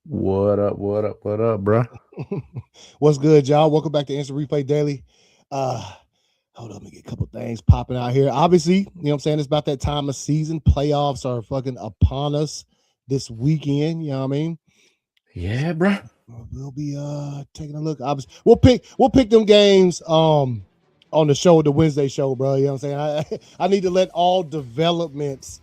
What up? What up? What up, bro? What's good, y'all? Welcome back to Instant Replay Daily. Hold on, let me get a couple things popping out here. Obviously, you know what I'm saying? It's about that time of season. Playoffs are fucking upon us this weekend. You know what I mean? Yeah, bro. We'll be taking a look. Obviously, we'll pick them games on the show, the Wednesday show, bro. You know what I'm saying? I need to let all developments,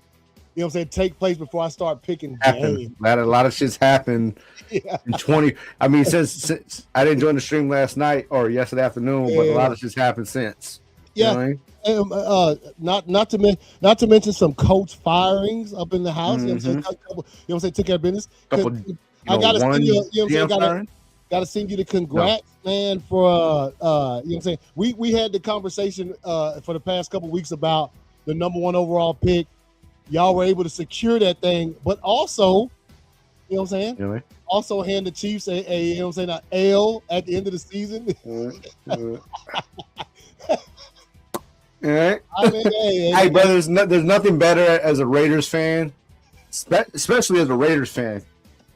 you know what I'm saying, take place before I start picking games. A lot of shit's happened Yeah. in 20. I mean, since I didn't join the stream last night or yesterday afternoon, but a lot of shit's happened since. You know Yeah. what I mean? Not to mention some coach firings up in the house. You know what I'm saying? You know what I'm saying? Took care of business. Couple, I gotta send one you. You know what I'm saying? firing. Gotta send you the congrats, man. For you know what I'm saying? We had the conversation for the past couple weeks about the number one overall pick. Y'all were able to secure that thing, but also, you know what I'm saying? You know what I mean? Also hand the Chiefs a you know what I'm saying, an L at the end of the season. All right. I mean, Hey, bro, there's nothing better as a Raiders fan, especially as a Raiders fan,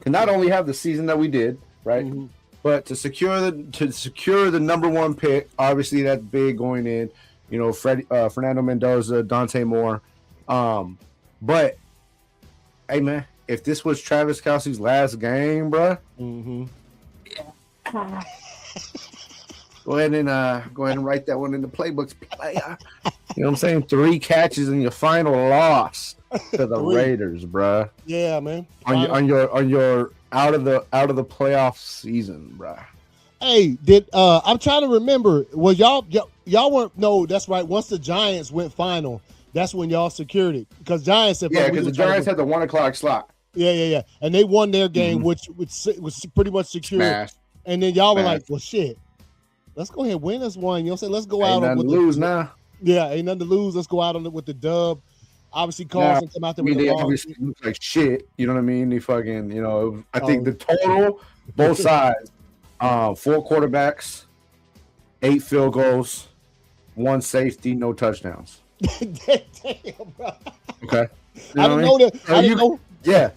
to not only have the season that we did, right, but to secure the number one pick. Obviously, that's big going in. You know, Fernando Mendoza, Dante Moore. But hey, man, if this was Travis Kelce's last game, bro, go ahead and write that one in the playbooks, player. You know what I'm saying? 3 catches in your final loss to the Raiders, bro. Yeah, man. On your out of the playoff season, bro. Hey, I'm trying to remember. Was y'all weren't? No, that's right. Once the Giants went final, that's when y'all secured it because Giants said, yeah, because the Giants had the 1 o'clock slot. Yeah, and they won their game, which was pretty much secured. Smashed. And then y'all were like, well, shit, let's go ahead and win this one. You know what I'm saying? Let's go out on with lose now. Yeah, ain't nothing to lose. Let's go out on it with the dub. Obviously, Carlson come out there with they obviously look like shit. You know what I mean? They fucking, you know, I think the total, both sides, 4 quarterbacks, 8 field goals, 1 safety, no touchdowns. Damn, bro. Okay. I didn't know that. I didn't know. Yeah.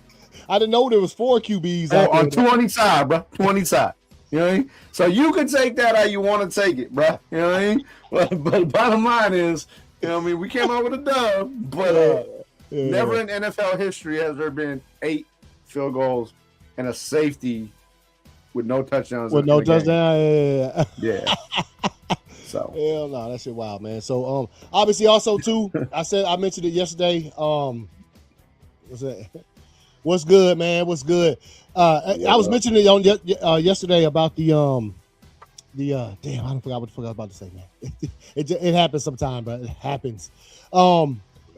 I didn't know there was 4 QBs out there. On 2 on each side, bro. 2 on each side. You know what I mean? So you can take that how you want to take it, bro. You know what I mean? But bottom line is, you know what I mean? We came out with a dub, but never in NFL history has there been 8 field goals and a safety with no touchdowns. With no touchdown, yeah. So hell no, that shit wild, man. So obviously also too, I mentioned it yesterday. What's that? What's good, man? What's good? I was mentioning it on yesterday about the damn, I don't forgot what the fuck I was about to say, man. It happens sometime, but it happens.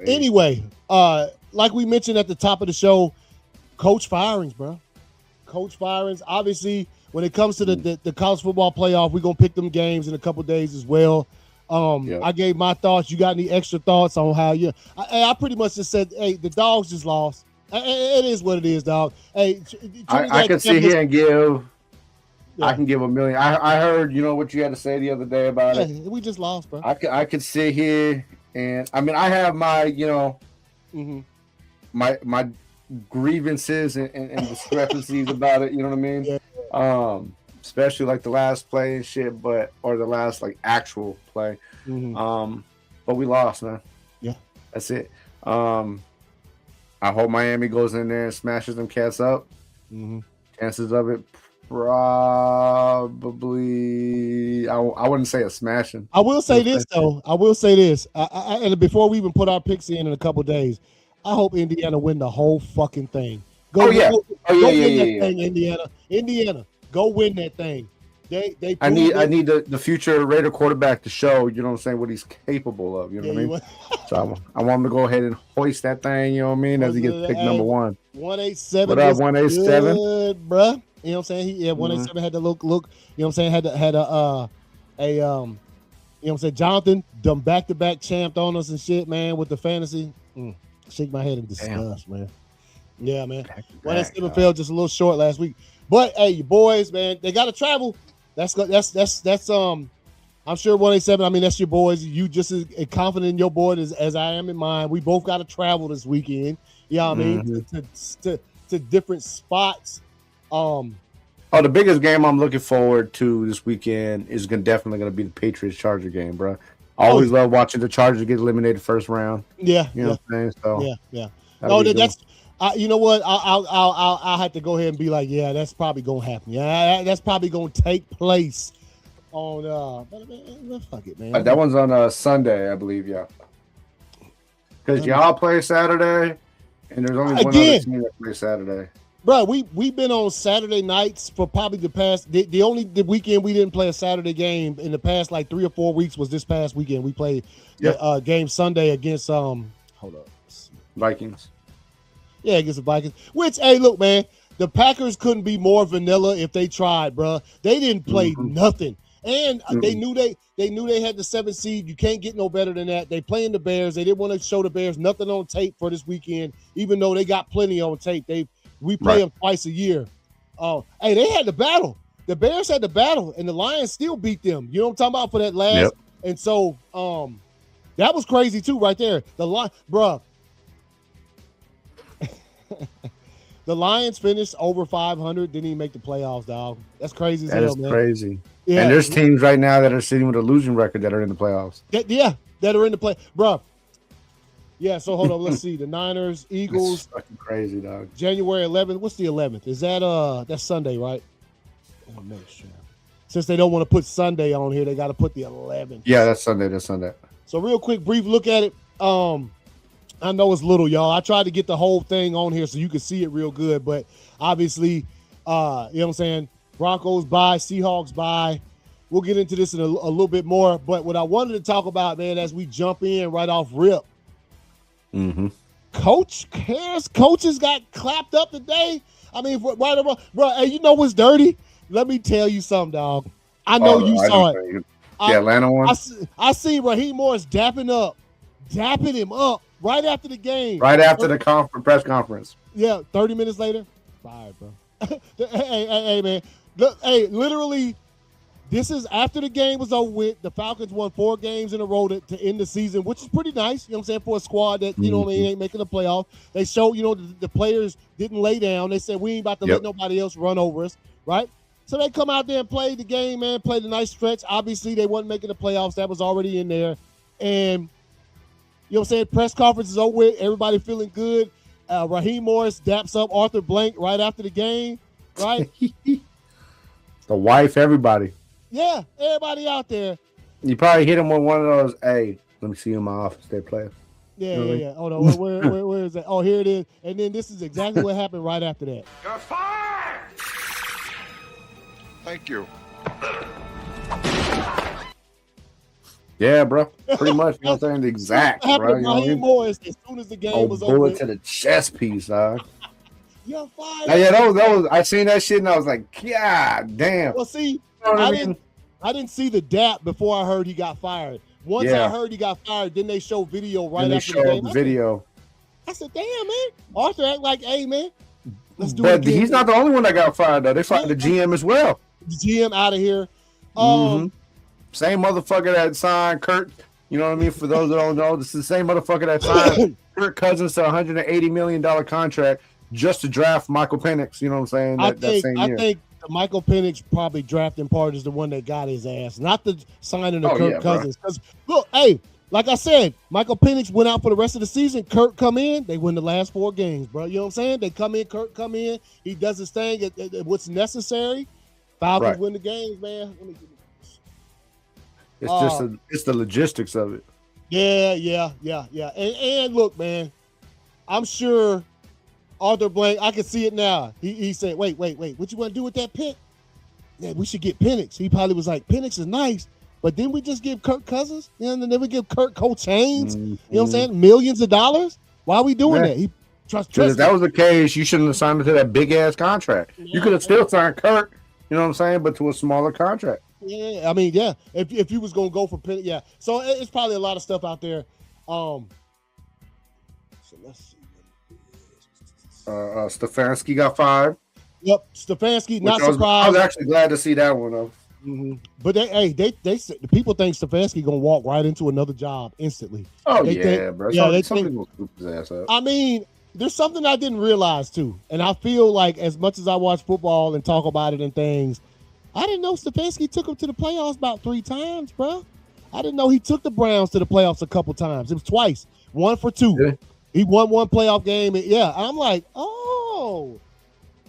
Anyway, like we mentioned at the top of the show, coach firings, bro. Coach firings. Obviously, when it comes to the college football playoff, we're gonna pick them games in a couple days as well. I gave my thoughts. You got any extra thoughts on how you? I pretty much just said, hey, the Dogs just lost. It is what it is, dog. Hey, I can sit here and give. Yeah. I can give a million. I heard, you know, what you had to say the other day about it. We just lost, bro. I could sit here and I mean I have my, you know, my grievances and discrepancies about it. You know what I mean? Yeah. Especially like the last play and shit, or the last like actual play. But we lost, man. Yeah, that's it. I hope Miami goes in there and smashes them cats up. Chances of it, probably. I wouldn't say a smashing. I will say this though. And before we even put our picks in a couple days, I hope Indiana win the whole fucking thing. Go win that thing, Indiana. Indiana, go win that thing. I need the future Raider quarterback to show, you know what I'm saying, what he's capable of. You know what I mean? So I want him to go ahead and hoist that thing, you know what I mean, as he gets picked number 1. 187. What up, 187? Good, bruh. You know what I'm saying? 187 had to look, you know what I'm saying, had a you know what I'm saying, Jonathan, them back-to-back champed on us and shit, man, with the fantasy. Shake my head in disgust, man. Yeah, man. 187 fell just a little short last week. But hey, you boys, man, they gotta travel. That's I'm sure 187. I mean, that's your boys. You just as confident in your board as I am in mine. We both got to travel this weekend. You know what I mean? To different spots Oh, the biggest game I'm looking forward to this weekend is definitely going to be the Patriots Charger game, bro. I always love watching the Chargers get eliminated first round. Yeah, you know what I'm saying. So yeah. No, that's you know what? I'll have to go ahead and be like, yeah, that's probably gonna happen. Yeah, that's probably gonna take place on fuck it, man. That one's on Sunday, I believe. Yeah, because y'all play Saturday, and there's only one other team that plays Saturday. Bro, we've been on Saturday nights for probably the only weekend we didn't play a Saturday game in the past like 3 or 4 weeks was this past weekend. We played the game Sunday against hold up, Vikings. Yeah, against the Vikings. Which, hey, look, man, the Packers couldn't be more vanilla if they tried, bro. They didn't play nothing, and they knew they had the 7th seed. You can't get no better than that. They playing the Bears. They didn't want to show the Bears nothing on tape for this weekend, even though they got plenty on tape. We play them twice a year. Oh, hey, they had the battle. The Bears had the battle, and the Lions still beat them. You know what I'm talking about for that last. Yep. And so, that was crazy too, right there. The Lions finished over 500. Didn't even make the playoffs, dog. That's crazy as hell, man. That's crazy. Yeah. And there's teams right now that are sitting with a losing record that are in the playoffs. That are in the play, bro. Yeah, so hold on. Let's see. The Niners, Eagles. That's fucking crazy, dog. January 11th. What's the 11th? Is that that's Sunday, right? I want to make sure. Since they don't want to put Sunday on here, they got to put the 11th. Yeah, that's Sunday. That's Sunday. So real quick, brief look at it. I know it's little, y'all. I tried to get the whole thing on here so you can see it real good, but obviously, you know what I'm saying? Broncos bye, Seahawks bye. We'll get into this in a little bit more, but what I wanted to talk about, man, as we jump in right off rip, coaches got clapped up today. I mean, right or wrong, bro. Hey, you know what's dirty? Let me tell you something, dog. I know you saw it. The Atlanta one. I see Raheem Morris dapping him up right after the game. Right after the press conference. Yeah, 30 minutes later, fired, bro. hey, man. Look, hey, literally. This is after the game was over with. The Falcons won 4 games in a row to end the season, which is pretty nice, you know what I'm saying, for a squad that, you know what I mean, ain't making the playoff. They showed, you know, the players didn't lay down. They said, we ain't about to let nobody else run over us, right? So they come out there and play the game, man, played a nice stretch. Obviously, they wasn't making the playoffs. That was already in there. And, you know what I'm saying, press conference is over with. Everybody feeling good. Raheem Morris daps up Arthur Blank right after the game, right? The wife, everybody. Yeah, everybody out there. You probably hit him with one of those, hey, let me see you in my office, they play. Yeah. Hold on, where is that? Oh, here it is. And then this is exactly what happened right after that. You're fired! Thank you. Yeah, bro. Pretty much, you know what I'm saying? The exact, bro. You know what I mean? Morris, as soon as the game was over. Bullet to the chest piece, dog. You're fired. Now, yeah, that was I seen that shit and I was like, God damn. Well, see, I didn't see the dap before I heard he got fired. Once I heard he got fired, then they show video right after the game. I said, damn, man. Arthur act like, hey, man, let's do it again. But he's not the only one that got fired, though. They fired the GM as well. The GM out of here. Same motherfucker that signed Kurt. You know what I mean? For those that don't know, this is the same motherfucker that signed Kirk Cousins to a $180 million contract just to draft Michael Penix. You know what I'm saying? That same year. I think the Michael Penix probably drafting part is the one that got his ass, not the signing of Kirk Cousins. Because look, hey, like I said, Michael Penix went out for the rest of the season. Kirk come in, they win the last 4 games, bro. You know what I'm saying? They come in, Kirk come in, he does his thing at what's necessary. Falcons win the games, man. Let me give you it's the logistics of it. Yeah. And look, man, I'm sure Arthur Blank, I can see it now. He said, wait, what you want to do with that pick? Yeah, we should get Penix. He probably was like, Penix is nice, but didn't we just give Kirk Cousins? You know, and then we give Kirk Coach Haynes, you know what I'm saying? Millions of dollars? Why are we doing that? He trust if that was the case, you shouldn't have signed him to that big-ass contract. You could have still signed Kirk, you know what I'm saying, but to a smaller contract. Yeah, I mean, yeah. If you was gonna go for Penix, yeah. So it's probably a lot of stuff out there. So let's see. Stefanski got fired. Yep, Stefanski. Not surprised. I was actually glad to see that one though. But they said the people think Stefanski gonna walk right into another job instantly. Oh, bro. Yeah, some people scoop his ass up. I mean, there's something I didn't realize too, and I feel like as much as I watch football and talk about it and things, I didn't know Stefanski took them to the playoffs about 3 times, bro. I didn't know he took the Browns to the playoffs a couple times. It was twice, 1 for 2. Yeah. He won 1 playoff game, and I'm like, oh.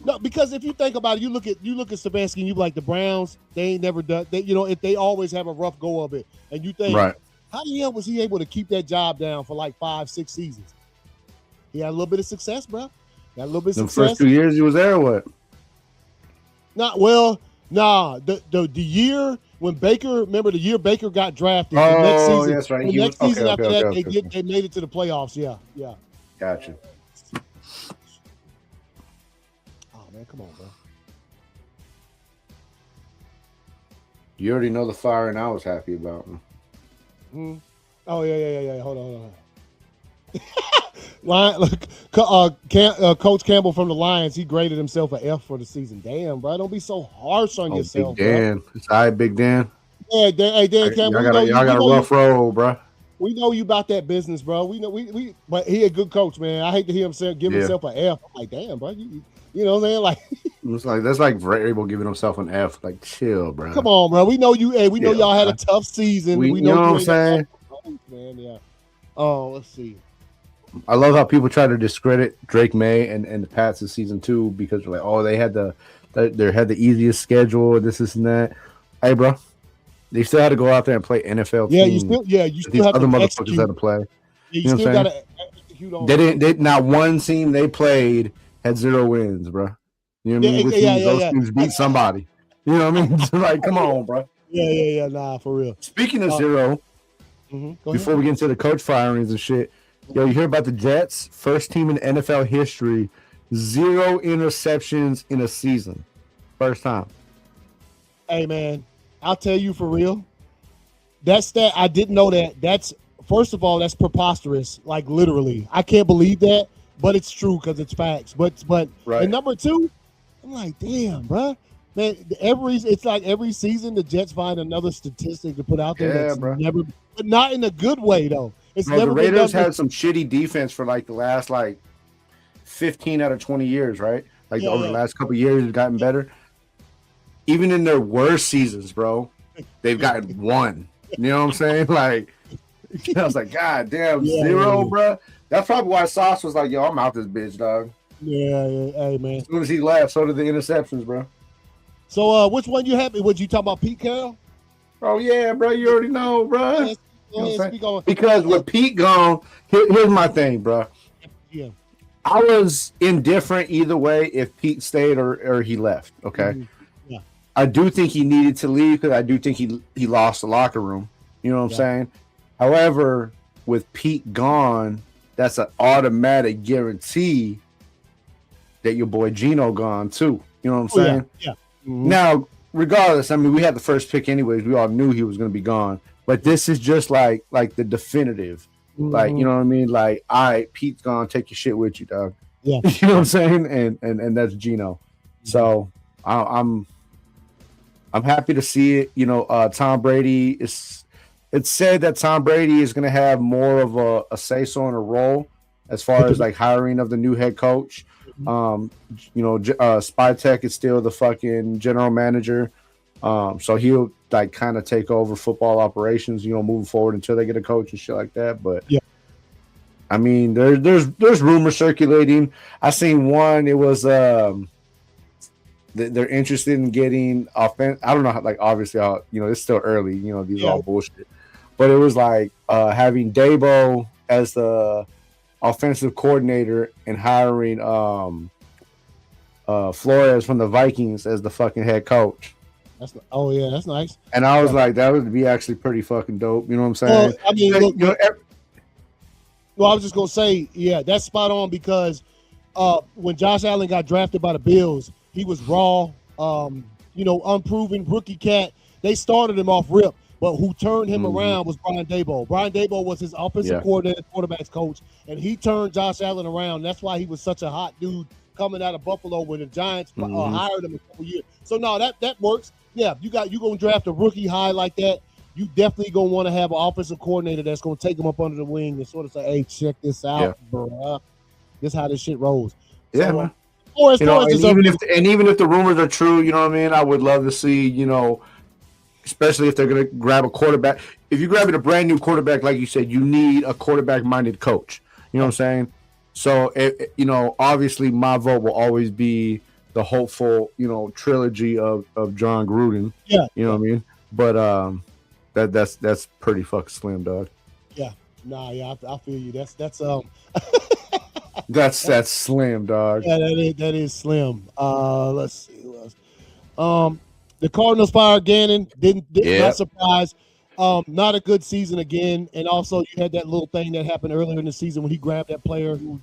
No, because if you think about it, you look at Stefanski and you like the Browns. They ain't never done. If they always have a rough go of it, and you think, Right. how the hell was he able to keep that job down for like 5-6 seasons? He had a little bit of success, bro. Got a little bit of success. The first 2 years he was there, or what? The year when Baker, remember the year Baker got drafted. Oh, the next season, that's right. The next season after that, okay. they made it to the playoffs. Yeah. Gotcha. Oh man, come on, bro. You already know the firing I was happy about. Oh yeah. Hold on. Coach Campbell from the Lions, he graded himself an F for the season. Damn, bro, don't be so harsh on yourself. Big Dan, bro. It's all right, Big Dan. Yeah, Dan Campbell. Y'all got a rough road, bro. We know you about that business, bro. We know but he a good coach, man. I hate to hear him give himself an F. I'm like, damn, bro, you know what I'm saying? Like, it's like that's like Vrabel giving himself an F. Like, chill, bro. Come on, bro. We know you. Hey, we know y'all had a tough season. We know you know what I'm saying, man. Yeah. Oh, let's see. I love how people try to discredit Drake May and the Pats in season 2 because they're like, oh, they had the easiest schedule, this and that. Hey, bro, they still had to go out there and play NFL teams. You still have other to motherfuckers had to play. Yeah, you still got to execute on. They not one team they played had 0 wins, bro. You know what I mean? Those teams beat somebody. You know what I mean? Like, come on, bro. Yeah. Nah, for real. Speaking of 0, before we get into the coach firings and shit. Yo, you hear about the Jets? First team in NFL history, 0 interceptions in a season. First time. Hey, man, I'll tell you for real. That stat, I didn't know that. That's, first of all, that's preposterous. Like, literally. I can't believe that, but it's true because it's facts. But right. And number 2, I'm like, damn, bro. Man, it's like every season the Jets find another statistic to put out there that's never, but not in a good way, though. The Raiders had some shitty defense for like the last 15 out of 20 years, right? Like over the last couple of years, it's gotten better. Even in their worst seasons, bro, they've gotten 1. You know what I'm saying? Like, I was like, God damn, 0, bro. That's probably why Sauce was like, yo, I'm out this bitch, dog. Yeah. Hey, man. As soon as he left, so did the interceptions, bro. So, which one you happy? Would you talk about Pete Carroll? Oh yeah, bro. You already know, bro. You because with Pete gone, here's my thing, bro. Yeah. I was indifferent either way if Pete stayed or he left. Okay. Yeah. I do think he needed to leave because I do think he lost the locker room. You know what I'm saying? However, with Pete gone, that's an automatic guarantee that your boy Gino gone too. You know what I'm saying? Yeah. Now, regardless, I mean, we had the first pick anyways. We all knew he was going to be gone. But this is just like the definitive. Like, you know what I mean? Like, all right, Pete's gone. Take your shit with you, dog. Yeah. You know what I'm saying? And that's Gino. So I'm happy to see it. You know, Tom Brady it's said that Tom Brady is going to have more of a say-so in a role as far as like hiring of the new head coach. You know, Spytek is still the fucking general manager. So he'll like kind of take over football operations, you know, moving forward until they get a coach and shit like that. But I mean, there's rumors circulating. I seen one. It was they're interested in getting offense. I don't know, like obviously, you know, it's still early. You know, these are all bullshit. But it was like having Dabo as the offensive coordinator and hiring Flores from the Vikings as the fucking head coach. That's nice. And I was like, that would be actually pretty fucking dope. You know what I'm saying? Well, I mean, look, well, I was just gonna say, that's spot on because when Josh Allen got drafted by the Bills, he was raw, you know, unproven rookie cat. They started him off rip, but who turned him around was Brian Daboll. Brian Daboll was his offensive coordinator, quarterbacks coach, and he turned Josh Allen around. That's why he was such a hot dude coming out of Buffalo when the Giants hired him a couple years. So no, that works. Yeah, you gonna draft a rookie high like that. You definitely gonna want to have an offensive coordinator that's gonna take him up under the wing and sort of say, "Hey, check this out, bro." This how this shit rolls. Yeah, So, man. Flores Even if the rumors are true, you know what I mean. I would love to see, especially if they're gonna grab a quarterback. If you're grabbing a brand new quarterback, like you said, you need a quarterback-minded coach. You know what I'm saying? So, obviously, my vote will always be the hopeful, trilogy of John Gruden. Yeah, you know what I mean. But that's pretty fucking slim, dog. Yeah, I feel you. That's that's slim, dog. Yeah, that is slim. Let's see who else. The Cardinals fired Gannon. Not surprised. Not a good season again. And also, you had that little thing that happened earlier in the season when he grabbed that player who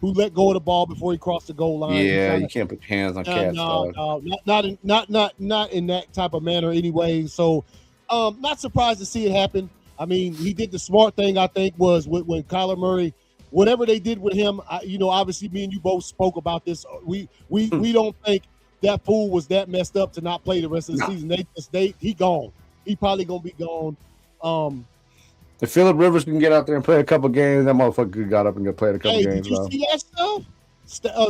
let go of the ball before he crossed the goal line. Yeah, you can't put hands on cats. No, not in that type of manner anyway. So, not surprised to see it happen. I mean, he did the smart thing. I think was when Kyler Murray, whatever they did with him. Obviously, me and you both spoke about this. We don't think that fool was that messed up to not play the rest of the season. He gone. He probably gonna be gone. If Phillip Rivers can get out there and play a couple games, that motherfucker got up and played a couple games. Did you see that stuff?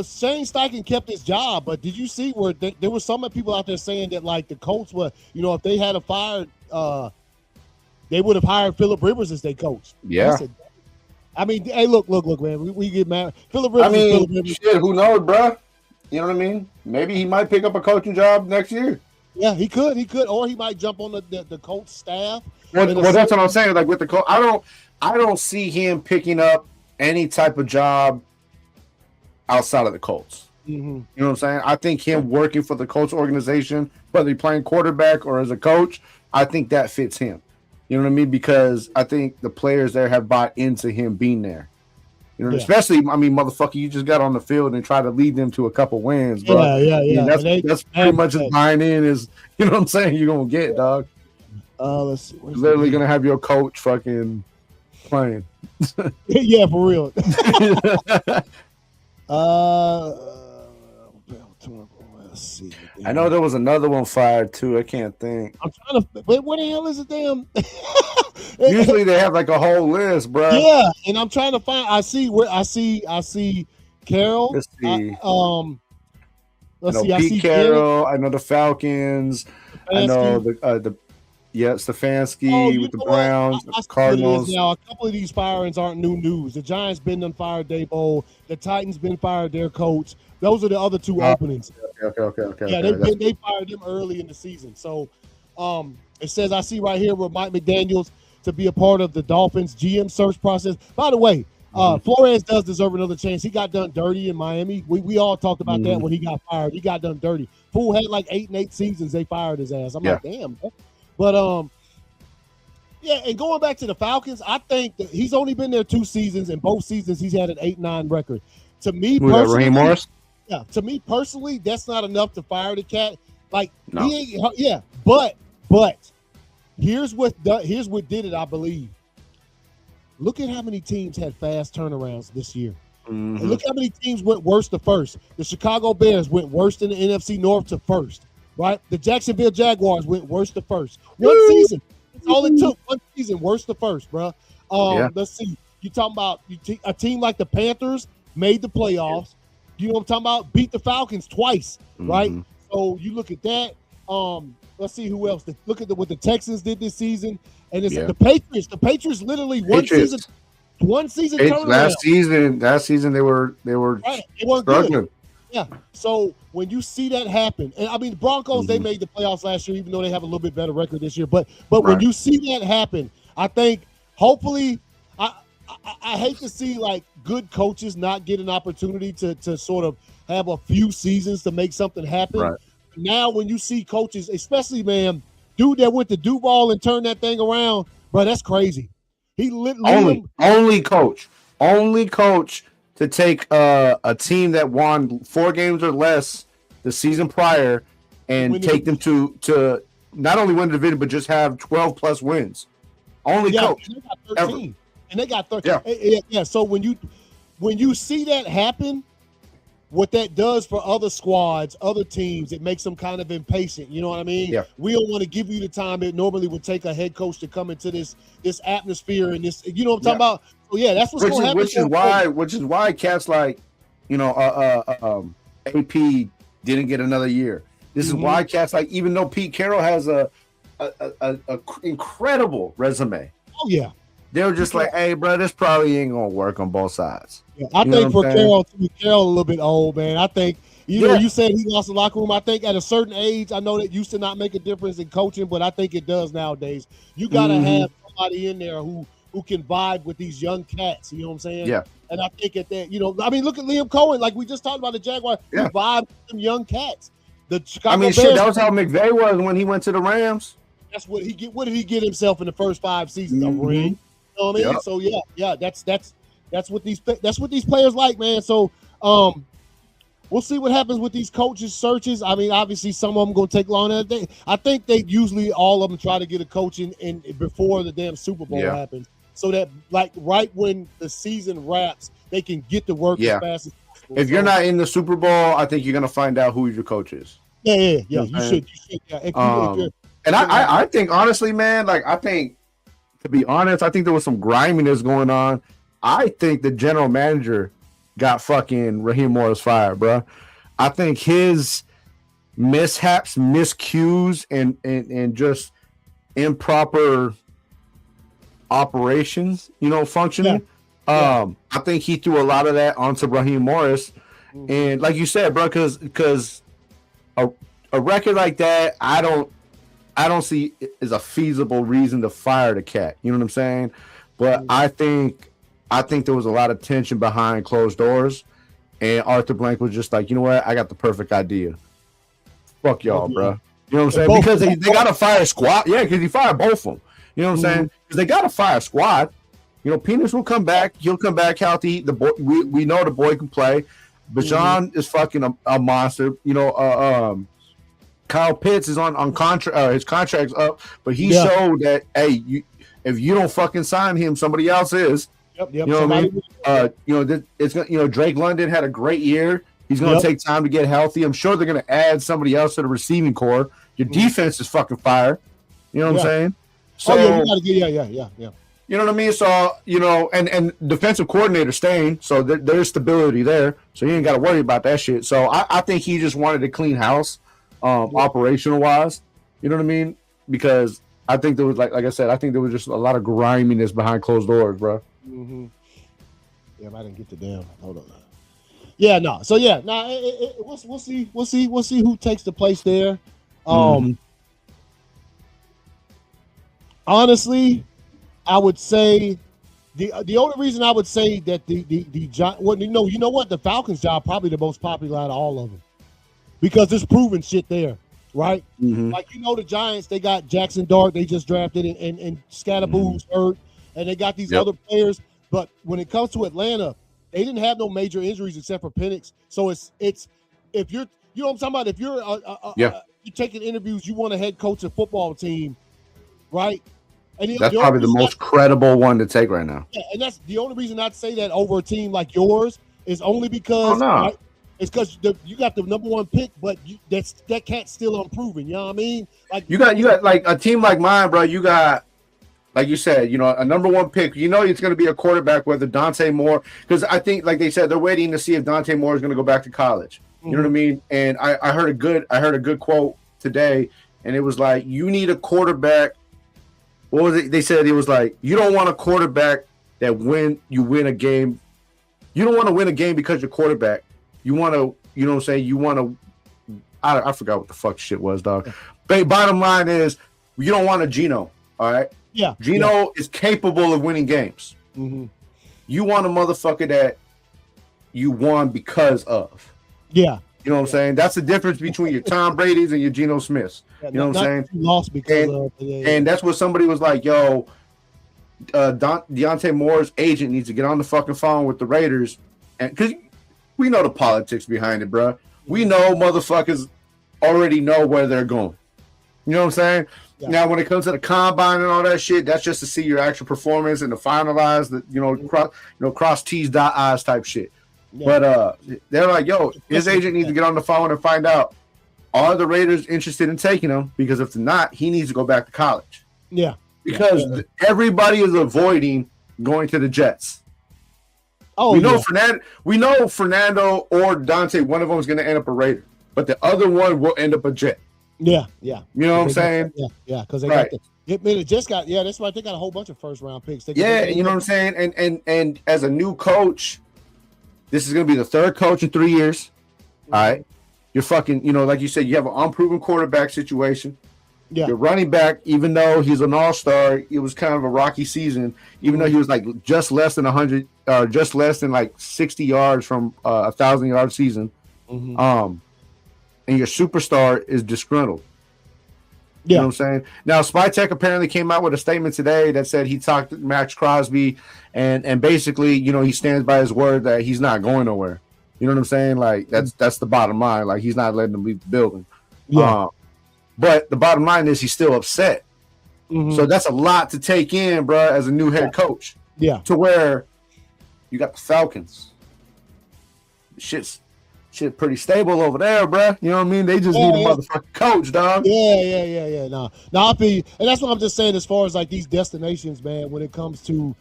Shane Steichen kept his job, but did you see where there was some people out there saying that like the Colts were, if they had fired, they would have hired Phillip Rivers as their coach. Yeah. Hey, look, man. We get mad. Phillip Rivers. Shit, who knows, bro? You know what I mean? Maybe he might pick up a coaching job next year. Yeah, he could, or he might jump on the Colts staff. Well, that's what I'm saying. Like with the Colts, I don't see him picking up any type of job outside of the Colts. Mm-hmm. You know what I'm saying? I think him working for the Colts organization, whether he's playing quarterback or as a coach, I think that fits him. You know what I mean? Because I think the players there have bought into him being there. Especially, motherfucker, you just got on the field and try to lead them to a couple wins, bro. Yeah. That's pretty much as buying in as, you know what I'm saying, you're going to get, dog. Let's see. You're literally going to have your coach fucking playing. Yeah, for real. Let's see. I know there was another one fired, too. I can't think. I'm trying to... Wait, what the hell is it, damn? Usually they have like a whole list, bro. Yeah, and I'm trying to find. I see Carroll. Let's see. Let's see. I see Carroll. I know the Falcons. I know Stefanski with the Browns, the Cardinals. Now a couple of these firings aren't new news. The Giants been done fired Dabo. The Titans been fired their coach. Those are the other two openings. Okay. Yeah, they fired them early in the season. So, it says I see right here with Mike McDaniels to be a part of the Dolphins GM search process. By the way, Flores does deserve another chance. He got done dirty in Miami. We all talked about that when he got fired. He got done dirty. Fool had like 8 seasons. They fired his ass. I'm like, damn. Bro. But yeah. And going back to the Falcons, I think that he's only been there 2 seasons, and both seasons he's had an 8-9 record. To me personally, Raheem Morris? Yeah. To me personally, that's not enough to fire the cat. Like no. He ain't. Yeah. But here's what did it, I believe. Look at how many teams had fast turnarounds this year. Mm-hmm. And look how many teams went worst to first. The Chicago Bears went worst in the NFC North to first, right? The Jacksonville Jaguars went worst to first. One season. That's all it took. One season, worst to first, bro. Let's see. You talking about a team like the Panthers made the playoffs. You know what I'm talking about? Beat the Falcons twice, right? So you look at that. Let's see who else. Look at what the Texans did this season, and it's the Patriots. The Patriots literally one season turnaround. Last season they were struggling. Good. Yeah. So when you see that happen, and I mean the Broncos, they made the playoffs last year, even though they have a little bit better record this year. But when you see that happen, I think hopefully I hate to see like good coaches not get an opportunity to sort of have a few seasons to make something happen. Right. Now, when you see coaches, especially, man, dude that went to Duval and turned that thing around, bro, that's crazy. He only coach to take a team that won 4 games or less the season prior and take them to not only win the division but just have 12 plus wins. Only coach. And they got 13. Ever. And they got 13. Yeah. So when you see that happen, what that does for other squads, other teams, it makes them kind of impatient. You know what I mean? Yeah. We don't want to give you the time it normally would take a head coach to come into this atmosphere and this. You know what I'm talking about? So yeah, that's what's going to happen. Which is why cats like AP didn't get another year. This is why cats like, even though Pete Carroll has a incredible resume. Oh yeah. They were just like, hey, bro, this probably ain't gonna work on both sides. Yeah, I think for Carroll a little bit old, man. I think know, you said he lost the locker room. I think at a certain age, I know that used to not make a difference in coaching, but I think it does nowadays. You gotta have somebody in there who can vibe with these young cats. You know what I'm saying? Yeah. And I think at that, I mean, look at Liam Cohen. Like we just talked about the Jaguars. He vibed with them young cats. The Chicago Bears, that was how McVay was when he went to the Rams. That's what he get. What did he get himself in the first 5 seasons? A ring. You know what I mean? Yep. So yeah, that's what these players like, man. So we'll see what happens with these coaches searches. I mean, obviously some of them gonna take long. I think they usually all of them try to get a coach in before the damn Super Bowl happens, so that like right when the season wraps, they can get to work as fast as possible. If you're not in the Super Bowl, I think you're gonna find out who your coach is. Yeah. You should. Yeah. And I think honestly, man, like to be honest, I think there was some griminess going on. I think the general manager got fucking Raheem Morris fired, bro. I think his mishaps, miscues, and just improper operations, functioning. I think he threw a lot of that onto Raheem Morris. And like you said, bro, because a record like that, I don't see is a feasible reason to fire the cat. You know what I'm saying? But I think there was a lot of tension behind closed doors, and Arthur Blank was just like, you know what? I got the perfect idea. Fuck y'all, bro. You know what I'm saying? Because they got to fire squad. Yeah, because he fired both of them. You know what I'm saying? Because they got to fire squad. Penis will come back. He'll come back healthy. The boy, we know the boy can play. Bajan is fucking a monster. Kyle Pitts is on contract. His contract's up, but he showed that if you don't fucking sign him, somebody else is. Yep. You know what I mean? Drake London had a great year. He's going to take time to get healthy. I'm sure they're going to add somebody else to the receiving core. Your defense is fucking fire. You know what I'm saying? So yeah. You know what I mean? So and defensive coordinator staying, so there's stability there. So you ain't got to worry about that shit. So I think he just wanted to clean house. Operational wise, you know what I mean? Because I think there was like I said, I think there was just a lot of griminess behind closed doors, bro. Yeah, I didn't get the damn. Hold on. Yeah, no. So yeah, we'll see who takes the place there. Honestly, I would say the only reason I would say that the Falcons job probably the most popular out of all of them. Because there's proven shit there, right? Like, the Giants, they got Jackson Dart, they just drafted, and Scatterboo's hurt, and they got these other players. But when it comes to Atlanta, they didn't have no major injuries except for Penix. So it's if you're, what I'm talking about, if you're you're taking interviews, you want a head coach a football team, right? And that's probably the most credible one to take right now. Yeah, and that's the only reason I'd say that over a team like yours is only because it's because you got the number one pick, but that cat's still unproven. You know what I mean? Like you got like a team like mine, bro. You got, like you said, a number one pick. It's going to be a quarterback, whether Dante Moore, because I think, like they said, they're waiting to see if Dante Moore is going to go back to college. You know what I mean? And I heard a good quote today, and it was like, you need a quarterback. What was it? They said it was like, you don't want a quarterback that when you win a game, you don't want to win a game because you're quarterback. You want to, you know what I'm saying? You want to, I forgot what the fuck shit was, dog. But bottom line is, you don't want a Geno, all right? Yeah. Geno is capable of winning games. You want a motherfucker that you won because of. Yeah. You know what I'm saying? That's the difference between your Tom Brady's and your Geno Smiths. You know what I'm saying? Lost because and that's what somebody was like, yo, Deontay Moore's agent needs to get on the fucking phone with the Raiders, and because we know the politics behind it, bro. We know motherfuckers already know where they're going. You know what I'm saying? Yeah. Now, when it comes to the combine and all that shit, that's just to see your actual performance and to finalize the cross T's, dot I's type shit. Yeah. But they're like, yo, his agent needs to get on the phone and find out, are the Raiders interested in taking him? Because if they're not, he needs to go back to college. Yeah. Because everybody is avoiding going to the Jets. Oh, we know Fernando or Dante, one of them is going to end up a Raider, but the other one will end up a Jet. Yeah. You know what I'm saying? Yeah, because they got they just got that's why they got a whole bunch of first round picks. You know what I'm saying? And as a new coach, this is going to be the third coach in 3 years. All right. You're fucking, like you said, you have an unproven quarterback situation. Yeah. Your running back, even though he's an all-star, it was kind of a rocky season, even though he was like just less than 100, just less than like 60 yards from a 1,000-yard season. And your superstar is disgruntled. You know what I'm saying? Now, Spytek apparently came out with a statement today that said he talked to Max Crosby and basically, he stands by his word that he's not going nowhere. You know what I'm saying? Like, that's the bottom line. Like, he's not letting them leave the building. Yeah. But the bottom line is he's still upset. So that's a lot to take in, bro, as a new head coach. Yeah. To where you got the Falcons. Shit's pretty stable over there, bro. You know what I mean? They just need a motherfucking coach, dog. Yeah. No, I feel you. And that's what I'm just saying as far as like these destinations, man, when it comes to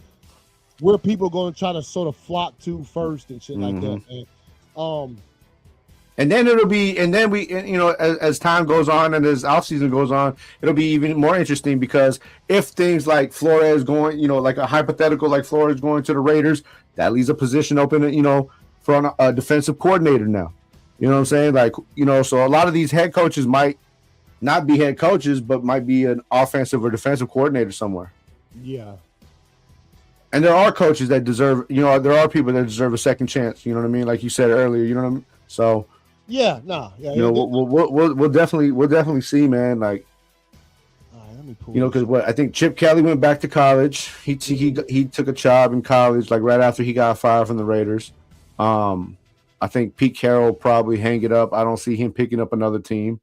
where people are going to try to sort of flock to first and shit like that, man. And then as time goes on and as offseason goes on, it'll be even more interesting because if things like Flores going, like a hypothetical like Flores going to the Raiders, that leaves a position open, for a defensive coordinator now. You know what I'm saying? Like, so a lot of these head coaches might not be head coaches, but might be an offensive or defensive coordinator somewhere. Yeah. And there are coaches that deserve, there are people that deserve a second chance. You know what I mean? Like you said earlier, you know what I mean? So we'll definitely see, man. Like, because I think Chip Kelly went back to college. He took a job in college, like right after he got fired from the Raiders. I think Pete Carroll probably hang it up. I don't see him picking up another team.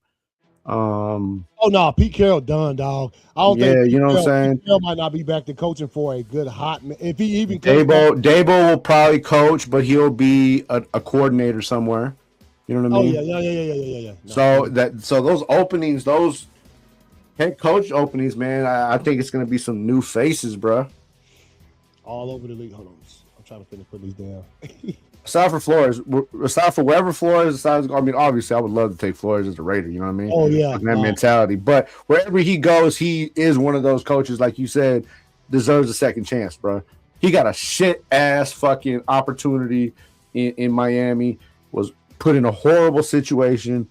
Pete Carroll done, dog. I don't think. You know what I'm saying. Pete Carroll might not be back to coaching for a good hot minute. If he even Dabo will probably coach, but he'll be a coordinator somewhere. You know what I mean? Yeah. No, so those openings, those head coach openings, man, I think it's gonna be some new faces, bro. All over the league. Hold on, I'm trying to finish putting these down. Aside for wherever Flores decides, I mean, obviously, I would love to take Flores as a Raider. You know what I mean? Oh yeah, like that mentality. But wherever he goes, he is one of those coaches, like you said, deserves a second chance, bro. He got a shit ass fucking opportunity in Miami. Was put in a horrible situation.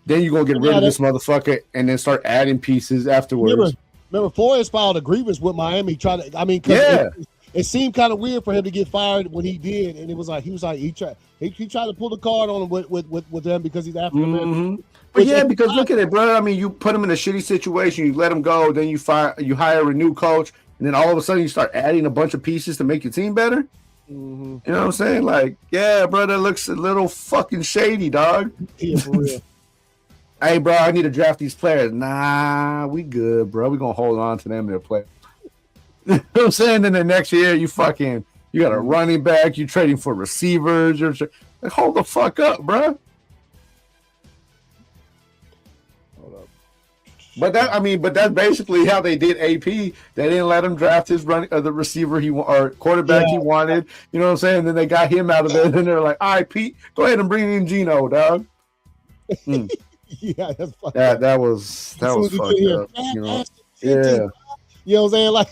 Then you're gonna get rid of this motherfucker and then start adding pieces afterwards. Remember Flores filed a grievance with Miami. It seemed kind of weird for him to get fired when he did, and it was like he tried to pull the card on him with them because he's African American. But because look at it, bro. I mean, you put him in a shitty situation, you let him go, then you hire a new coach, and then all of a sudden you start adding a bunch of pieces to make your team better. You know what I'm saying? Like, yeah, bro, that looks a little fucking shady, dog. Yeah, for real. Hey, bro, I need to draft these players. Nah, we good, bro. We're gonna hold on to them. Their players. You know what I'm saying? Then the next year, you got a running back, you're trading for receivers. Like, hold the fuck up, bro. Hold up. But that's basically how they did AP. They didn't let him draft his the receiver or quarterback he wanted. You know what I'm saying? Then they got him out of there. Then they're like, all right, Pete, go ahead and bring in Gino, dog. Yeah, that's fucked up. That was fucked up. Yeah. You know what I'm saying? Like,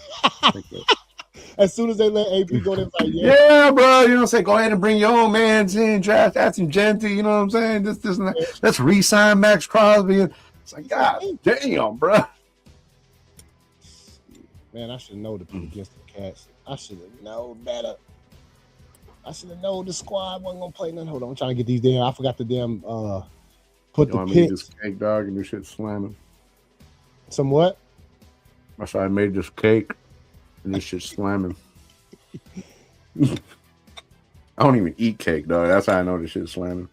as soon as they let AP go, they're like, yeah, bro. You know what I'm saying? Go ahead and bring your own man in, draft Atom Genty. You know what I'm saying? This and that. Let's re-sign Max Crosby. It's like, God damn, bro. Man, I should know to put against the Cats. I should have known better. I should have known the squad wasn't gonna play nothing. Hold on, I'm trying to get these damn. I forgot the damn put the picks. This cake, dog, and this shit slamming. Some what? That's why I made this cake and this shit slamming. I don't even eat cake, dog. That's how I know this shit's slamming.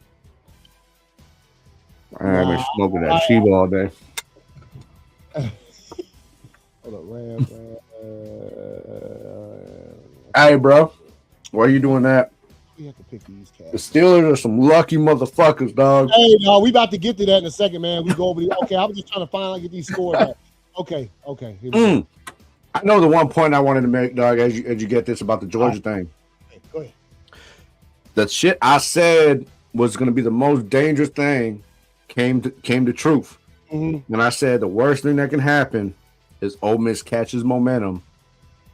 I've been smoking that Shiva all day. Hold up, Ram. Hey, bro. Why are you doing that? We have to pick these cats. The Steelers are some lucky motherfuckers, dog. Hey, no, we about to get to that in a second, man. We go over the. Okay, I was just trying to find out get these scores. Back. Okay. I know the one point I wanted to make, dog, as you get this about the Georgia thing. Hey, go ahead. the shit I said was going to be the most dangerous thing came to truth. Mm-hmm. And I said the worst thing that can happen is Ole Miss catches momentum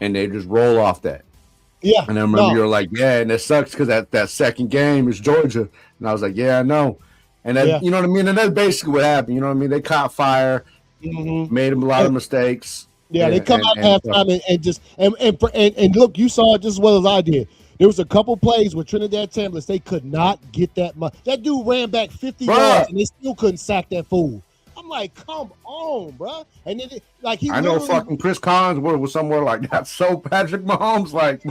and they just roll off that. Yeah. And I remember you were like, yeah, and it sucks because that second game is Georgia. And I was like, yeah, I know. And that, you know what I mean? And that's basically what happened. You know what I mean? They caught fire, made a lot of mistakes. Yeah, they come out halftime and just and look, you saw it just as well as I did. There was a couple plays with Trinidad Tamlis. They could not get that much. That dude ran back 50 yards and they still couldn't sack that fool. I'm like, come on, bro. And then I know fucking Chris Collinsworth was somewhere like that. So Patrick Mahomes, like,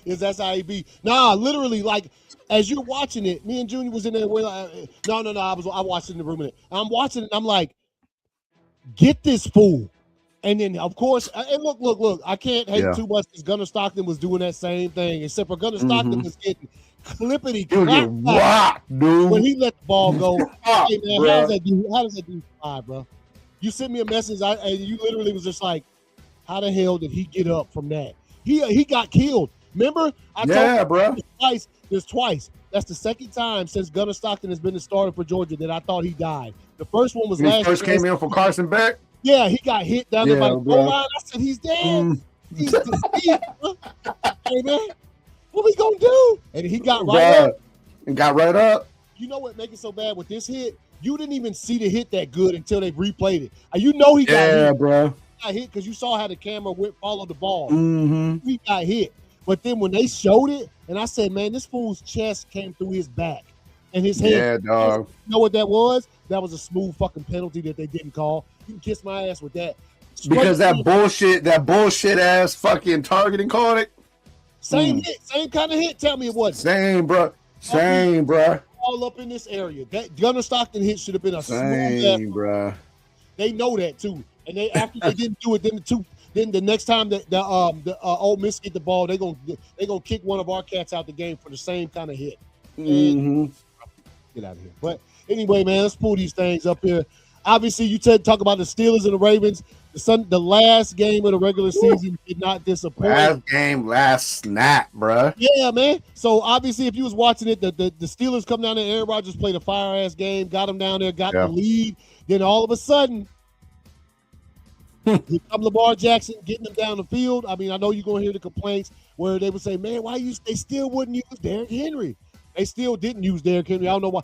that's how he be. Nah, literally, like as you're watching it, me and Junior was in there. We're like, no. I watched it in the room. I'm watching it. And I'm like, get this fool. And then, of course, and look, I can't hate too much because Gunnar Stockton was doing that same thing, except for Gunnar Stockton was getting clippity-clapped when he let the ball go. Hey, man, how does that dude fly, bro? You sent me a message, and you literally was just like, how the hell did he get up from that? He got killed. Remember? I told you twice. That's the second time since Gunnar Stockton has been the starter for Georgia that I thought he died. The first one was last year. First came in for Carson Beck? Yeah, he got hit down there by the goal line. I said, he's dead. He's dead. Hey, man, what we gonna do? And he got up. And got right up. You know what makes it so bad with this hit? You didn't even see the hit that good until they replayed it. You know he got hit. Yeah, bro. He got hit because you saw how the camera followed the ball. Mm-hmm. He got hit. But then when they showed it, and I said, man, this fool's chest came through his back. And his head. Yeah, dog. You know what that was? That was a smooth fucking penalty that they didn't call. You can kiss my ass with that. Because that bullshit ass fucking targeting called it. Same hit, same kind of hit. Tell me it wasn't. Same, bro. All up in this area. That Gunnar Stockton hit should have been a smooth, bro. They know that too. And they after they didn't do it, then the next time that the Ole Miss get the ball, they gonna kick one of our cats out the game for the same kind of hit. Get out of here. But anyway, man, let's pull these things up here. Obviously, you talk about the Steelers and the Ravens. The last game of the regular season did not disappoint. Last game, last snap, bro. Yeah, man. So obviously, if you was watching it, the Steelers come down there. Aaron Rodgers played a fire ass game, got them down there, got the lead. Then all of a sudden, here come Lamar Jackson getting them down the field. I mean, I know you're gonna hear the complaints where they would say, "Man, they still wouldn't use Derrick Henry." They still didn't use Derrick Henry. I don't know why.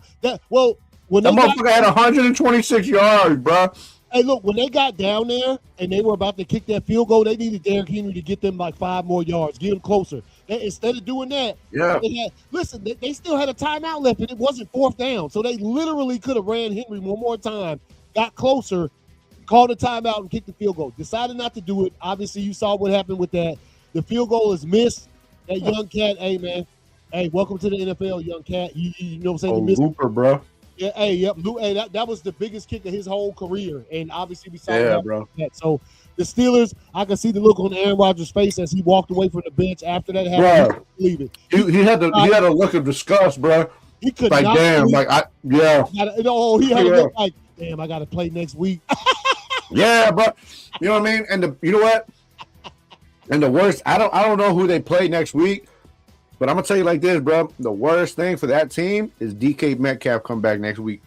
When that motherfucker had 126 yards, bro. Hey, look, when they got down there and they were about to kick that field goal, they needed Derrick Henry to get them like 5 more yards, get them closer. Instead of doing that, they still had a timeout left, and it wasn't 4th down. So they literally could have ran Henry one more time, got closer, called a timeout, and kicked the field goal. Decided not to do it. Obviously, you saw what happened with that. The field goal is missed. That young cat, hey, man. Hey, welcome to the NFL, young cat. You know what I'm saying? Looper, bro. Yeah, hey, that was the biggest kick of his whole career, and obviously we saw bro. That. So the Steelers, I can see the look on Aaron Rodgers' face as he walked away from the bench after that happened. Bro, believe it. He had a look of disgust, bro. He could like, not damn, like he had a look like, damn, I got to play next week. Yeah, bro. You know what I mean? And you know what? And the worst, I don't know who they play next week. But I'm gonna tell you like this, bro. The worst thing for that team is DK Metcalf come back next week.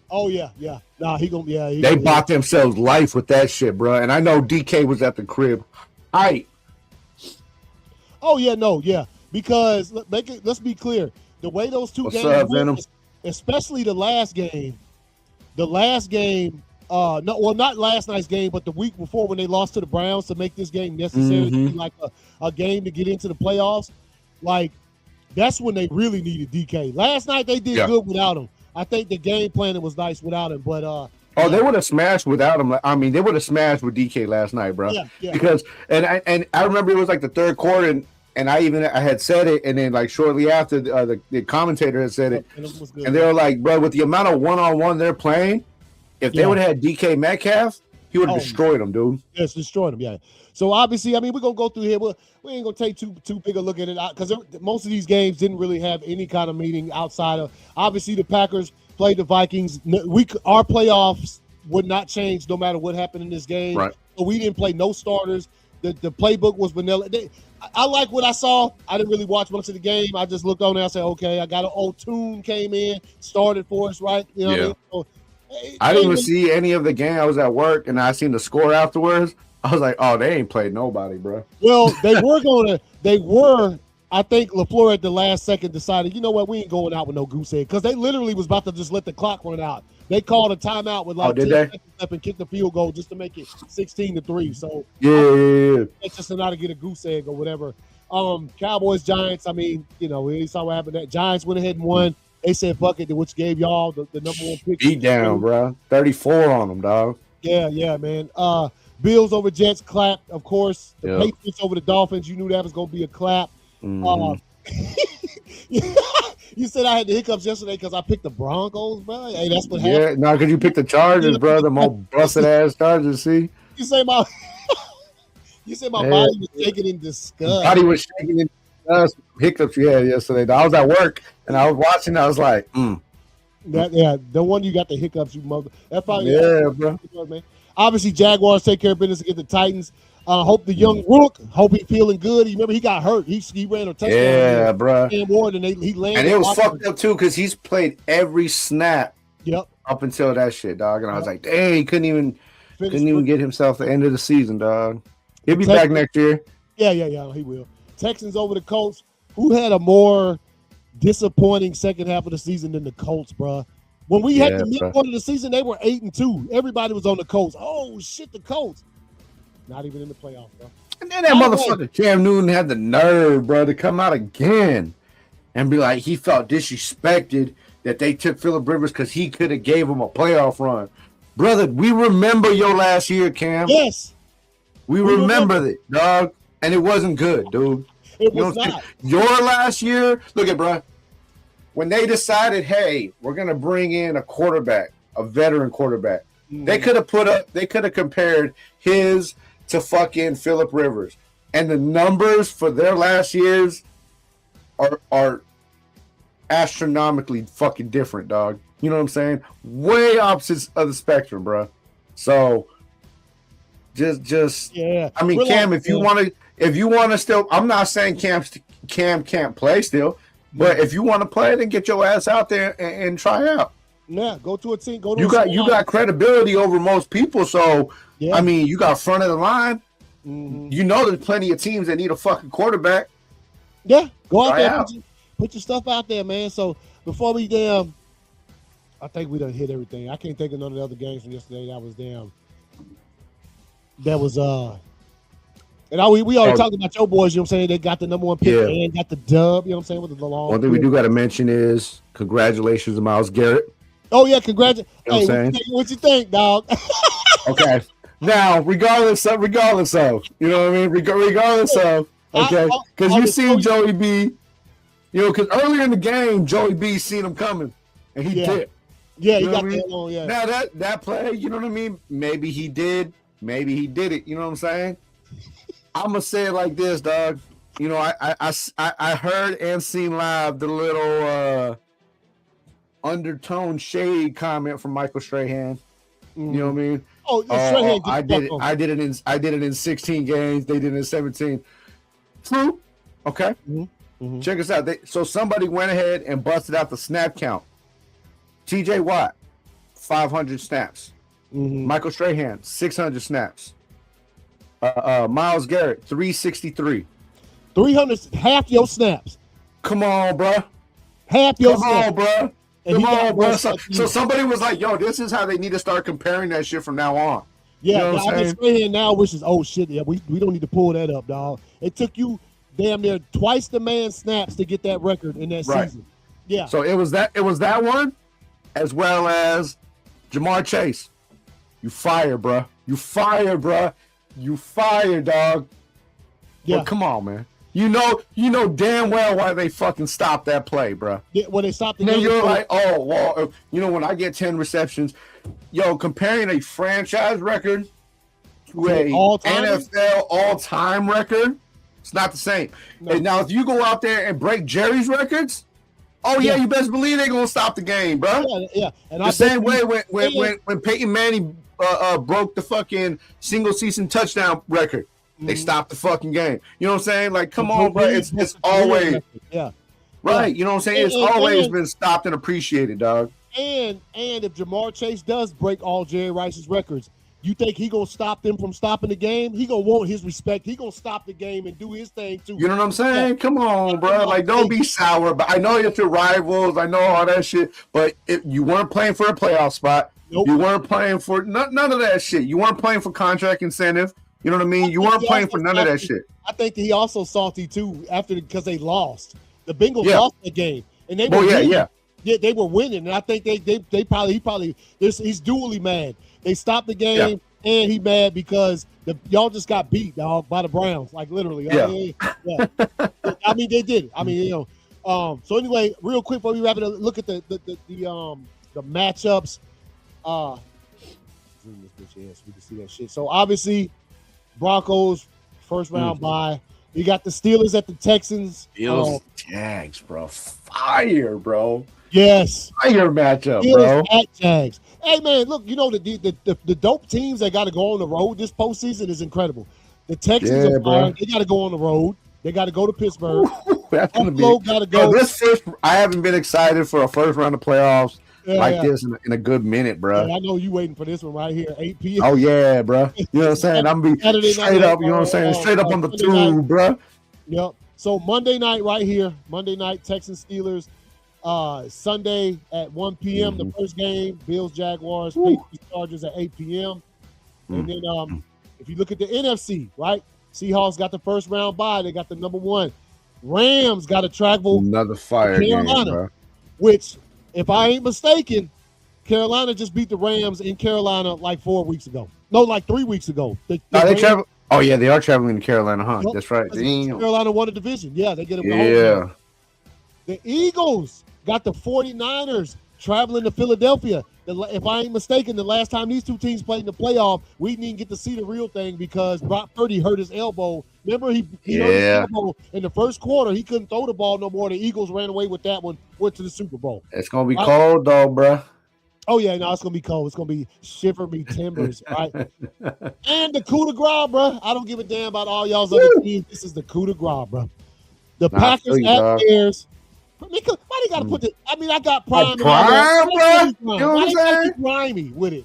Oh yeah. Nah, they bought themselves life with that shit, bro. And I know DK was at the crib. Oh yeah, because let's be clear. The way those two games went, especially the last game. Not last night's game, but the week before when they lost to the Browns to make this game necessary to be like a game to get into the playoffs. Like, that's when they really needed DK. Last night they did good without him. I think the game planning was nice without him, but they would have smashed without him. I mean, they would have smashed with DK last night, bro. Yeah. Because I remember it was like the third quarter, and I had said it, and then like shortly after the commentator had said it, and they were like, bro, with the amount of one-on-one they're playing, if they would have had DK Metcalf, he would have destroyed him, dude. Yes, destroyed him. Yeah. So obviously, I mean, we're gonna go through here. We ain't gonna take too big a look at it because most of these games didn't really have any kind of meaning outside of obviously the Packers played the Vikings. Our playoffs would not change no matter what happened in this game. Right. So we didn't play no starters. The playbook was vanilla. I like what I saw. I didn't really watch much of the game. I just looked on there. I said, okay, I got an old tune came in, started for us, right? You know what I mean? So, I didn't even see any of the game. I was at work and I seen the score afterwards. I was like, oh, they ain't played nobody, bro. Well, I think LaFleur at the last second decided, you know what, we ain't going out with no goose egg, because they literally was about to just let the clock run out. They called a timeout with like 10 seconds left and kicked the field goal just to make it 16-3. So it's just not to get a goose egg or whatever. Cowboys, Giants, I mean, you know, we saw what happened. That Giants went ahead and won. They said, fuck it, which gave y'all the number one pick. Beat down, bro. 34 on them, dog. Yeah, man. Bills over Jets, clap, of course. The Patriots over the Dolphins, you knew that was going to be a clap. You said I had the hiccups yesterday because I picked the Broncos, bro. Hey, that's what happened. Yeah, no, because you picked the Chargers, bro. The more busted ass Chargers. See, you say my body was shaking in disgust. Body was shaking in disgust. Hiccups you had yesterday. I was at work and I was watching. I was like, the one you got the hiccups, you mother. That's probably bro. Man. Obviously, Jaguars take care of business against the Titans. Hope the young Brooke, hope he's feeling good. Remember, he got hurt. He ran a touchdown. Yeah, bro. He landed. And it was fucked up, too, because he's played every snap up until that shit, dog. And I was like, dang, he couldn't even get himself the end of the season, dog. He'll be back next year. Yeah, he will. Texans over the Colts. Who had a more disappointing second half of the season than the Colts, bro? When we had the midpoint of the season, they were 8-2. Everybody was on the Colts. Oh, shit, the Colts. Not even in the playoffs, bro. And then that motherfucker Cam Newton had the nerve, bro, to come out again and be like, he felt disrespected that they took Phillip Rivers because he could have gave him a playoff run. Brother, we remember your last year, Cam. Yes. We remember it, dog. And it wasn't good, dude. It was not. Your last year, look at, bro. When they decided, hey, we're going to bring in a quarterback, a veteran quarterback, they could have compared his to fucking Phillip Rivers. And the numbers for their last years are astronomically fucking different, dog. You know what I'm saying? Way opposites of the spectrum, bro. So just I mean, Cam, if you want to still, I'm not saying Cam can't play still, but if you want to play, then get your ass out there and try out. Yeah, go to a team. You got credibility over most people, so I mean, you got front of the line. You know, there's plenty of teams that need a fucking quarterback. Yeah, go out there, put your stuff out there, man. So before we I think we done hit everything. I can't think of none of the other games from yesterday. And we already talked about your boys, you know what I'm saying? They got the number one pick and got the dub, you know what I'm saying, with the long. One thing we do got to mention is congratulations to Myles Garrett. Oh, yeah, congratulations. You know what you think, dog? Okay. Now, regardless of, you know what I mean? Regardless of, okay? Because you seen Joey B, you know, because earlier in the game, Joey B seen him coming, and he did. Yeah, he got that on, Now, that play, you know what I mean? Maybe he did. Maybe he did it. You know what I'm saying? I'm going to say it like this, dog. You know, I heard and seen live the little undertone shade comment from Michael Strahan. You know what I mean? Oh, Strahan I did it in 16 games. They did it in 17. True. Okay. Check us out. So somebody went ahead and busted out the snap count. TJ Watt, 500 snaps. Michael Strahan, 600 snaps. Myles Garrett, 363. 300, half your snaps. Come on, bro. Half your snaps. Come on, bro. Come on, bro. So somebody was like, yo, this is how they need to start comparing that shit from now on. Yeah, you know I just saying now wishes, oh shit, yeah, we don't need to pull that up, dog. It took you damn near twice the man snaps to get that record in that season. Yeah. So it was that one, as well as Jamar Chase. You fire, bro. You fire, dog. Yeah. Well, come on, man. You know damn well why they fucking stopped that play, bro. Yeah, when they stopped the game. You're like, oh, well, you know, when I get 10 receptions, comparing a franchise record to a NFL all-time record, it's not the same. No. And now, if you go out there and break Jerry's records, you best believe they're gonna stop the game, bro. Yeah. And the same way when Peyton Manning broke the fucking single-season touchdown record. They stopped the fucking game. You know what I'm saying? Like, come on, bro. It's always right. You know what I'm saying? It's always been stopped and appreciated, dog. And if Jamar Chase does break all Jerry Rice's records, you think he gonna stop them from stopping the game? He gonna want his respect. He gonna stop the game and do his thing too. You know what I'm saying? Yeah. Come on, bro. Like, don't be sour. But I know it's your rivals. I know all that shit. But if you weren't playing for a playoff spot, you weren't playing for none of that shit. You weren't playing for contract incentive. You know what I mean? You weren't playing for none of that shit. I think he also salty too because they lost. The Bengals lost the game, and they were winning. Yeah, they were winning, and I think he's dually mad. They stopped the game, and he mad because y'all just got beat, dog, by the Browns, like literally. Yeah. I mean, they did it. I mean, you know. So anyway, real quick before we wrap it up, look at the matchups. Zoom this bitch in so we can see that shit. So obviously, Broncos first round bye. You got the Steelers at the Texans. Jags, bro. Fire, bro. Yes. Fire matchup, bro. At Jags. Hey, man, look, you know, the dope teams that got to go on the road this postseason is incredible. The Texans are fire. They got to go on the road. They got to go to Pittsburgh. That's going to be. Got to go. I haven't been excited for a first round of playoffs this in a good minute, bro. Yeah, I know you waiting for this one right here, 8 p.m. Oh, yeah, bro. You know what I'm saying? I'm going to be straight up, you know what I'm saying? Straight up on the tube, bro. Yep. So Monday night right here, Monday night, Texans, Steelers. Sunday at 1 p.m. The first game, Bills, Jaguars, Patriots, Chargers at 8 p.m. And then if you look at the NFC, right? Seahawks got the first round bye. They got the number one. Rams got to travel another fire Carolina, game, bro. Which, if I ain't mistaken, Carolina just beat the Rams in Carolina like 4 weeks ago. No, like 3 weeks ago. They travel. Oh yeah, they are traveling to Carolina, huh? Nope. That's right. Carolina won the division. Yeah, they get them. Yeah. The Eagles got the 49ers traveling to Philadelphia. If I ain't mistaken, the last time these two teams played in the playoff, we didn't even get to see the real thing because Brock Purdy hurt his elbow. Remember, he hurt his elbow in the first quarter. He couldn't throw the ball no more. The Eagles ran away with that one, went to the Super Bowl. It's going to be cold, though, bro. Oh, yeah, no, it's going to be cold. It's going to be shiver me timbers, right? And the coup de grace, bro. I don't give a damn about all y'all's other teams. This is the coup de grace, bro. The Packers at Bears. Why they gotta put the? I mean, I got Prime. Prime, bro. Why they gotta be grimy with it?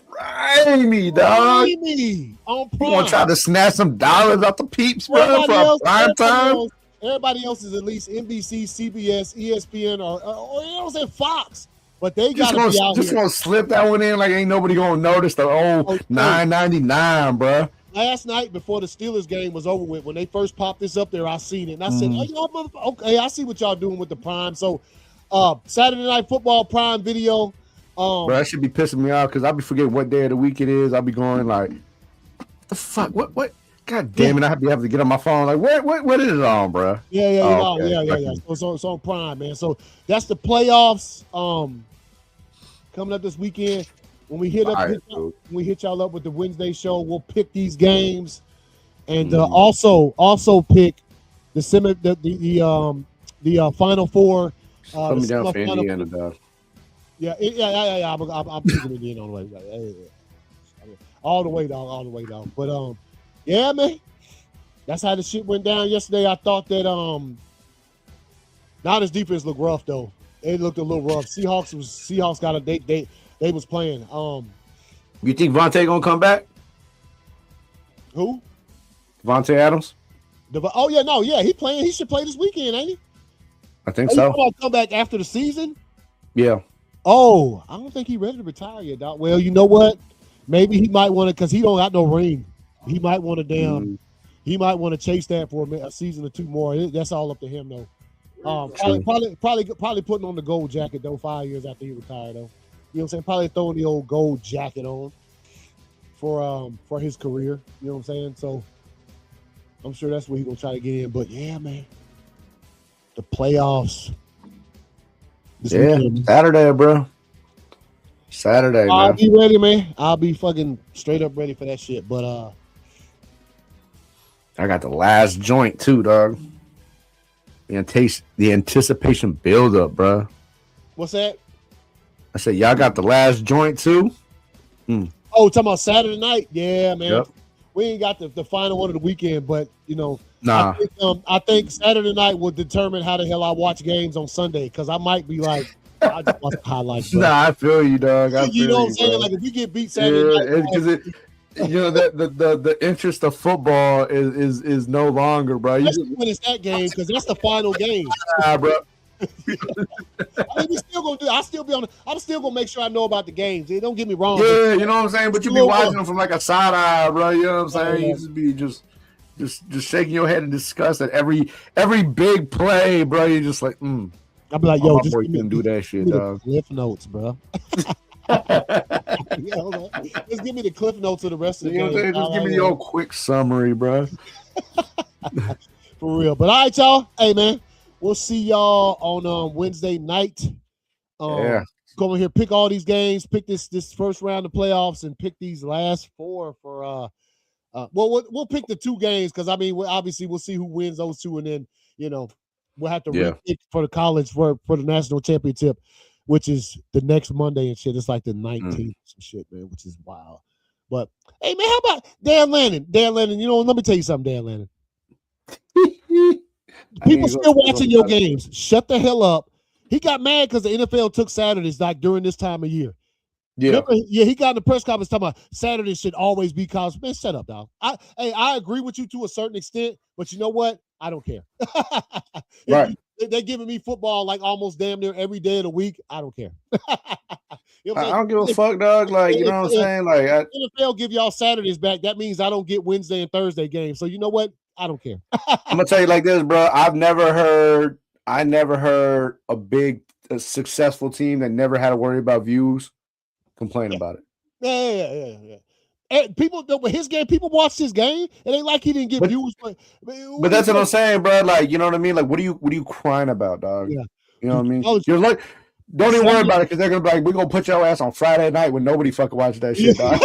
Grimy, dog. Grimy on Prime. You want to try to snatch some dollars off the peeps, bro, for prime time? Everybody else is at least NBC, CBS, ESPN, or you know what I'm saying, Fox. But they gotta be out here. Just gonna slip that one in like ain't nobody gonna notice the old $9.99, bro. Last night before the Steelers game was over with, when they first popped this up there, I seen it. And I said, okay, I see what y'all doing with the Prime. So Saturday Night Football Prime Video. Bro, that should be pissing me off because I'll be forgetting what day of the week it is. I'll be going like, what the fuck? What? God damn it. I have to get on my phone. Like, what is it on, bro? Yeah. So it's on Prime, man. So that's the playoffs coming up this weekend. When we hit y'all up with the Wednesday show, we'll pick these games, and also pick the Final Four. Put me down for Indiana, dog. Yeah. I'm picking Indiana all the way. All the way, dog. But yeah, man, that's how the shit went down yesterday. I thought that Niners defense looked rough though. It looked a little rough. Seahawks got a They was playing. You think Vontae gonna come back? Who? Vontae Adams. He playing. He should play this weekend, ain't he? I think so. He come back after the season? Yeah. Oh, I don't think he ready to retire yet, Doc. Well, you know what? Maybe he might want to because he don't got no ring. He might want to He might want to chase that for a season or two more. That's all up to him, though. Probably putting on the gold jacket though. 5 years after he retired, though. You know what I'm saying? Probably throwing the old gold jacket on for his career. You know what I'm saying? So I'm sure that's what he's gonna try to get in. But yeah, man, the playoffs. Saturday, bro. Saturday, man. I'll be ready, man. I'll be fucking straight up ready for that shit. But I got the last joint too, dog. The anticipation build up, bro. What's that? I said, y'all got the last joint too? Oh, talking about Saturday night? Yeah, man. Yep. we ain't got the final one of the weekend, but Nah. I think Saturday night will determine how the hell I watch games on Sunday because I might be like, I just watch the highlights. Bro. Nah, I feel you, dog. I feel you know what I'm saying? bro. Like if we get beat Saturday night, because the interest of football is no longer, bro. Especially when it's that game because that's the final game. Bro. I mean, we still gonna do. I'm still gonna make sure I know about the games. Don't get me wrong. Yeah, you know what I'm saying. But you be watching them from like a side eye, bro. You know what I'm saying? You just be just shaking your head in disgust at every big play, bro. You're just like, I'll be like, yo, just do that shit, dog. Cliff notes, bro. Just give me the cliff notes of the rest of the game. Just give me your quick summary, bro. For real. But all right, y'all. Hey, man, we'll see y'all on Wednesday night. Go in here, pick all these games, pick this first round of playoffs, and pick these last 4 for. We'll pick the 2 games because I mean, obviously, we'll see who wins those 2, and then we'll have to re-pick for the college for the national championship, which is the next Monday and shit. It's like the 19th some shit, man, which is wild. But hey, man, how about Dan Lannon? Dan Lannon, let me tell you something, Dan Lannon. People still watching your games. Shut the hell up. He got mad because the NFL took Saturdays like during this time of year. Yeah. Remember, he got in the press conference talking about Saturdays should always be college. Man, shut up, dog. I agree with you to a certain extent, but you know what? I don't care. Right. They're giving me football like almost damn near every day of the week. I don't care. I don't give a fuck, dog. Like, you know what I'm saying? Like, NFL give y'all Saturdays back. That means I don't get Wednesday and Thursday games. So you know what? I don't care. I'm gonna tell you like this, bro. I never heard a successful team that never had to worry about views complain about it. Yeah. And people, his game, people watched his game. It ain't like he didn't get views. But that's what I'm saying, bro. Like, you know what I mean? Like, what are you crying about, dog? Yeah. You know what I mean? You're like, don't even worry about it because they're gonna be like, we're gonna put your ass on Friday night when nobody fucking watches that shit, dog.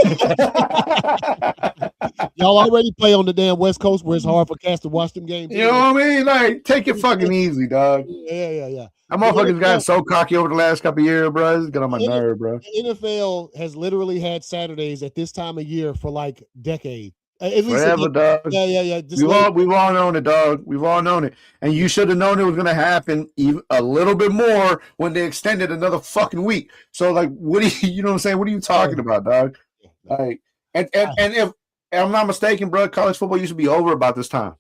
Y'all already play on the damn West Coast where it's hard for cats to watch them games. You know what I mean? Like, take it fucking easy, dog. Yeah. That motherfucker's gotten so cocky over the last couple of years, bro. It's getting on my nerve, bro. The NFL has literally had Saturdays at this time of year for like decades. At least forever, dog. Yeah. We've all known it, dog. We've all known it. And you should have known it was going to happen even a little bit more when they extended another fucking week. So, like, what do you know what I'm saying? What are you talking about, dog? Like, and if I'm not mistaken, bro, college football used to be over about this time.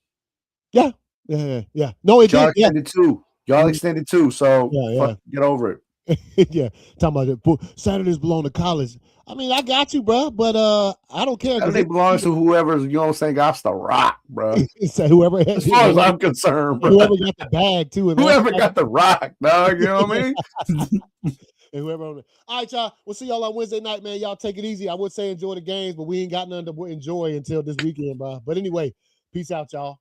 Yeah. No, it Y'all did. extended too. Y'all extended too. So get over it. Yeah. Talking about it. Saturdays belong to college. I mean, I got you, bro, but I don't care. Saturday belongs to whoever's, you know what I'm saying, got the rock, bro. So whoever as far as I'm concerned, bro. Whoever got the bag too. Whoever got the rock, dog, you know what I mean? And whoever on it. All right, y'all. We'll see y'all on Wednesday night, man. Y'all take it easy. I would say enjoy the games, but we ain't got nothing to enjoy until this weekend, bro. But anyway, peace out, y'all.